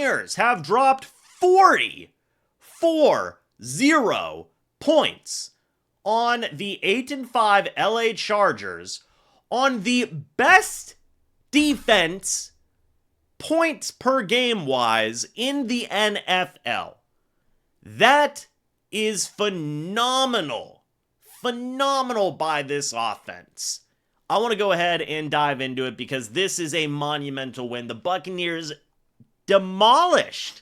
Buccaneers have dropped 40 points on the 8-5 LA Chargers on the best defense points per game wise in the NFL. That is phenomenal. Phenomenal by this offense. I want to go ahead and dive into it because this is a monumental win. The Buccaneers demolished,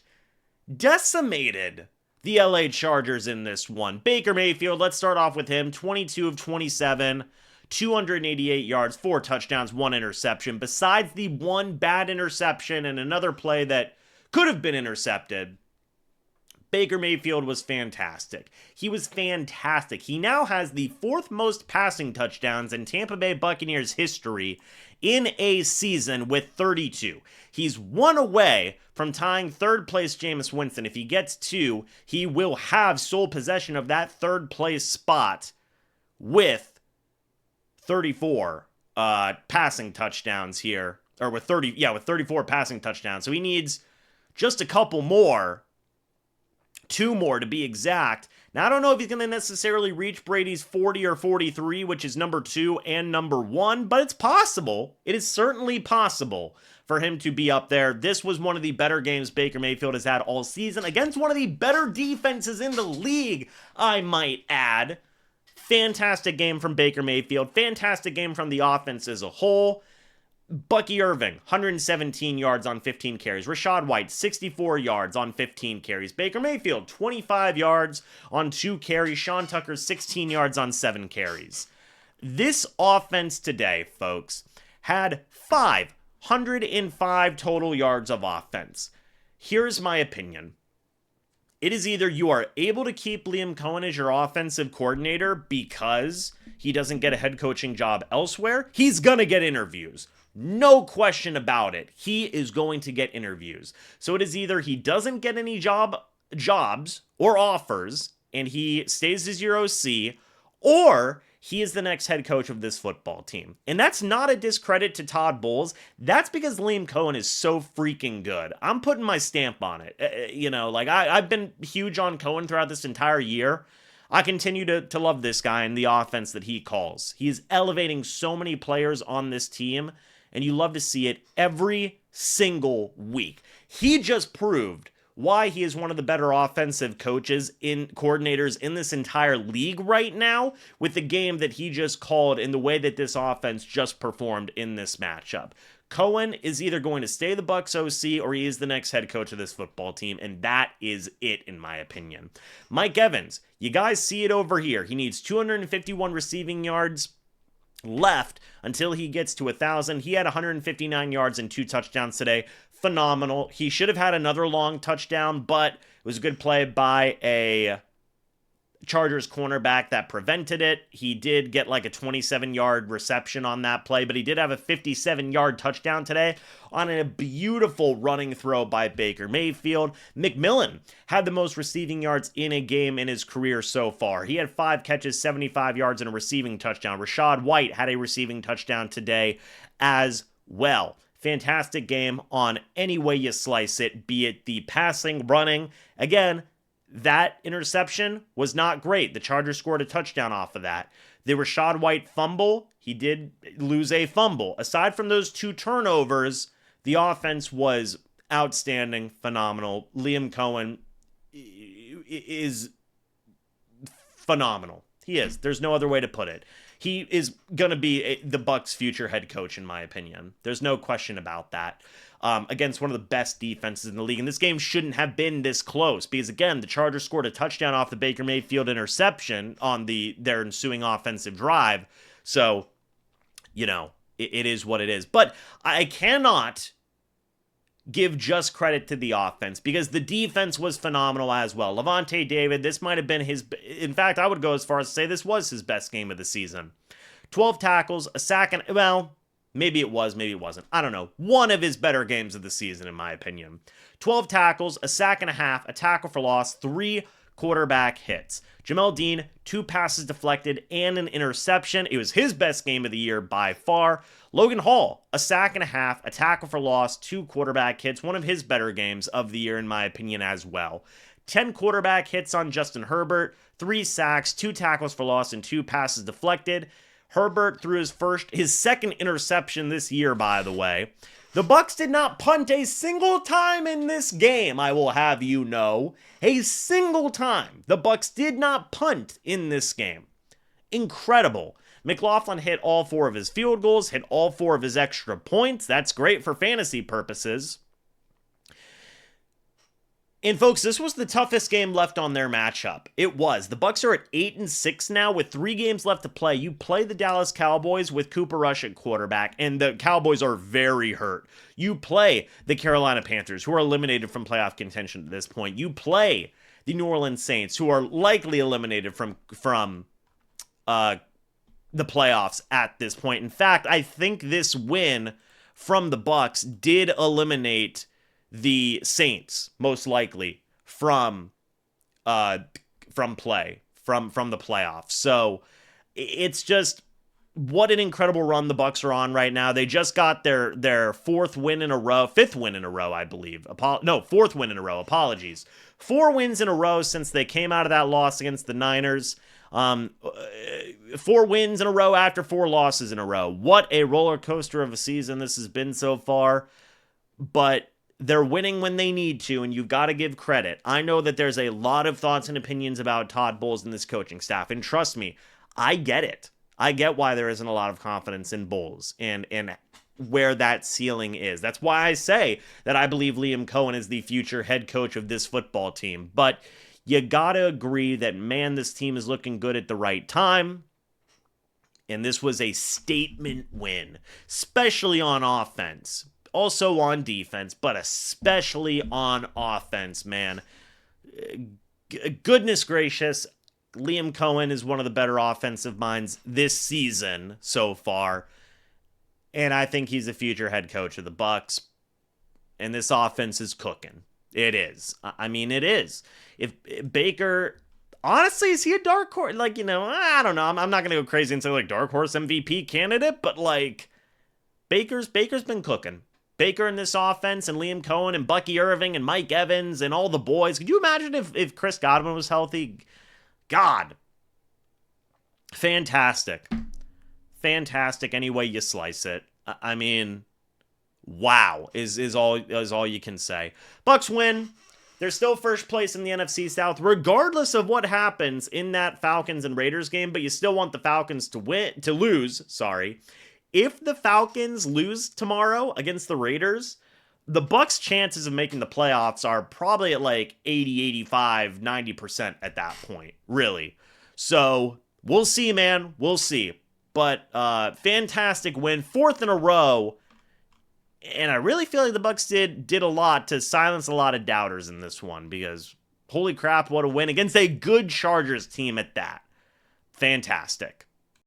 decimated the LA Chargers in this one. Baker Mayfield, let's start off with him. 22 of 27, 288 yards, 4 touchdowns, 1 interception. Besides the one bad interception and another play that could have been intercepted, Baker Mayfield was fantastic. He was fantastic. He now has the 4th most passing touchdowns in Tampa Bay Buccaneers history in a season with 32. He's 1 away from tying 3rd place Jameis Winston. If he gets 2, he will have sole possession of that 3rd place spot with 34 passing touchdowns here, or with 34 passing touchdowns. So he needs just a couple more. 2 more to be exact. Now, I don't know if he's going to necessarily reach Brady's 40 or 43, which is number 2 and number 1, but it's possible. It is certainly possible for him to be up there. This was one of the better games Baker Mayfield has had all season against one of the better defenses in the league, I might add. Fantastic game from Baker Mayfield. Fantastic game from the offense as a whole. Bucky Irving, 117 yards on 15 carries. Rachaad White, 64 yards on 15 carries. Baker Mayfield, 25 yards on 2 carries. Sean Tucker, 16 yards on 7 carries. This offense today, folks, had 505 total yards of offense. Here's my opinion. It is either you are able to keep Liam Coen as your offensive coordinator because he doesn't get a head coaching job elsewhere. He's going to get interviews. No question about it. He is going to get interviews. So it is either he doesn't get any jobs or offers and he stays as your OC, or he is the next head coach of this football team. And that's not a discredit to Todd Bowles. That's because Liam Coen is so freaking good. I'm putting my stamp on it. I've been huge on Coen throughout this entire year. I continue to love this guy and the offense that he calls. He is elevating so many players on this team, and you love to see it every single week. He just proved why he is one of the better offensive coordinators in this entire league right now with the game that he just called and the way that this offense just performed in this matchup. Coen is either going to stay the Bucs OC or he is the next head coach of this football team, and that is it in my opinion. Mike Evans, you guys see it over here. He needs 251 receiving yards left until he gets to 1,000. He had 159 yards and 2 touchdowns today. Phenomenal. He should have had another long touchdown, but it was a good play by a Chargers cornerback that prevented it. He did get like a 27-yard reception on that play, but he did have a 57-yard touchdown today on a beautiful running throw by Baker Mayfield. McMillan had the most receiving yards in a game in his career so far. He had 5 catches, 75 yards, and a receiving touchdown. Rachaad White had a receiving touchdown today as well. Fantastic game on any way you slice it, be it the passing, running. Again, that interception was not great. The Chargers scored a touchdown off of that. The Rachaad White fumble, he did lose a fumble. Aside from those 2 turnovers, the offense was outstanding, phenomenal. Liam Coen is phenomenal. He is. There's no other way to put it. He is going to be the Bucs' future head coach, in my opinion. There's no question about that. Against one of the best defenses in the league. And this game shouldn't have been this close because, again, the Chargers scored a touchdown off the Baker Mayfield interception on their ensuing offensive drive. So, it is what it is. But I cannot give just credit to the offense because the defense was phenomenal as well. Lavonte David, this might have been in fact, I would go as far as to say this was his best game of the season. 12 tackles, a sack, and, maybe it was, maybe it wasn't. I don't know. One of his better games of the season, in my opinion. 12 tackles, a sack and a half, a tackle for loss, 3 quarterback hits. Jamel Dean, 2 passes deflected and an interception. It was his best game of the year by far. Logan Hall, a sack and a half, a tackle for loss, 2 quarterback hits, one of his better games of the year in my opinion as well. 10 quarterback hits on Justin Herbert, 3 sacks, 2 tackles for loss, and 2 passes deflected. Herbert threw his second interception this year, by the way. The Bucs did not punt a single time in this game, I will have you know. A single time. The Bucs did not punt in this game. Incredible. McLaughlin hit all 4 of his field goals, hit all 4 of his extra points. That's great for fantasy purposes. And folks, this was the toughest game left on their matchup. It was. The Bucs are at 8-6 now with 3 games left to play. You play the Dallas Cowboys with Cooper Rush at quarterback, and the Cowboys are very hurt. You play the Carolina Panthers, who are eliminated from playoff contention at this point. You play the New Orleans Saints, who are likely eliminated from the playoffs at this point. In fact, I think this win from the Bucs did eliminate the Saints most likely from the playoffs. So it's just what an incredible run the Bucs are on right now. They just got their fifth win in a row, I believe. Fourth win in a row. Apologies. 4 wins in a row since they came out of that loss against the Niners. 4 wins in a row after 4 losses in a row. What a roller coaster of a season this has been so far. But they're winning when they need to, and you've got to give credit. I know that there's a lot of thoughts and opinions about Todd Bowles and this coaching staff, and trust me, I get it. I get why there isn't a lot of confidence in Bowles and where that ceiling is. That's why I say that I believe Liam Coen is the future head coach of this football team. But you got to agree that, man, this team is looking good at the right time. And this was a statement win, especially on offense. Also on defense, but especially on offense, man. Goodness gracious, Liam Coen is one of the better offensive minds this season so far. And I think he's the future head coach of the Bucs. And this offense is cooking. It is. I mean, it is. If Baker, honestly, is he a dark horse? Like, I don't know. I'm not going to go crazy and say, like, dark horse MVP candidate, but, like, Baker's been cooking. Baker in this offense and Liam Coen and Bucky Irving and Mike Evans and all the boys. Could you imagine if Chris Godwin was healthy? God. Fantastic. Fantastic any way you slice it. I mean, wow is all you can say. Bucs win. They're still first place in the NFC South, regardless of what happens in that Falcons and Raiders game, but you still want the Falcons to lose. If the Falcons lose tomorrow against the Raiders, the Bucs' chances of making the playoffs are probably at like 80, 85, 90% at that point, really. So we'll see, man. We'll see. But fantastic win, 4th in a row. And I really feel like the Bucs did a lot to silence a lot of doubters in this one, because holy crap, what a win against a good Chargers team at that. Fantastic.